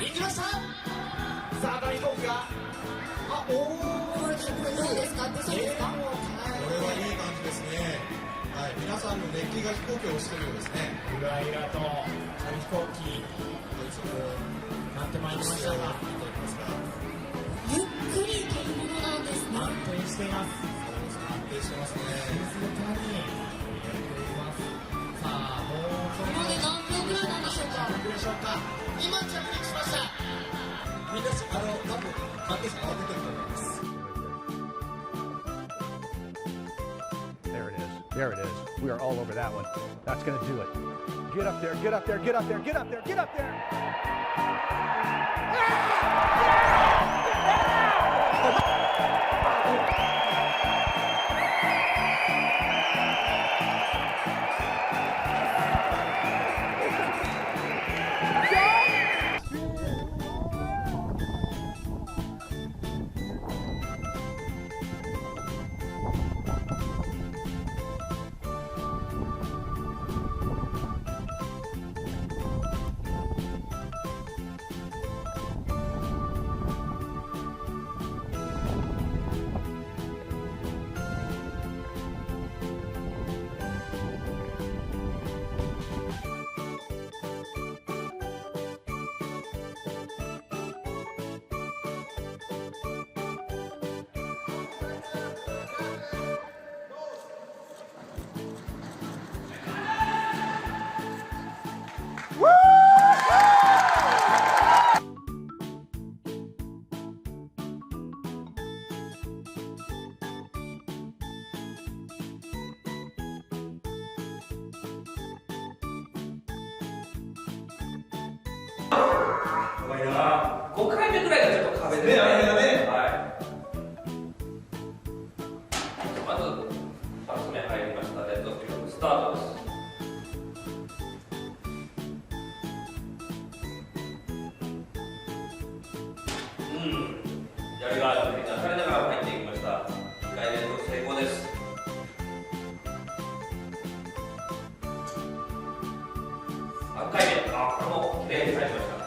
行きました。さあ大飛行機がおお、これどうですか？そうですか？これはいい感じですね。はい、皆さんの熱気が飛行機を押してるようですね。ゆらゆらと紙飛行機なってまいりましたが、ゆっくり行けるものなんですね。安定しています。安定してますね。静かにやっています。さあ、もうそこれで何秒ぐらいなんでしょうか？何秒でしょうか。今着陸しました。みんな多分関係者慌ててると思います。There it is. There it is. We are all over that one. That's going to do it. Get up there, get up there, get up there, get up there, get up there.5回目ぐらいがちょっと壁ですね。はい。まず2つ目入りました。レッドフィルムスタートです。やりがある振り出されながら入っていきました。2回連続成功です。3回目、これもきれいに入りました。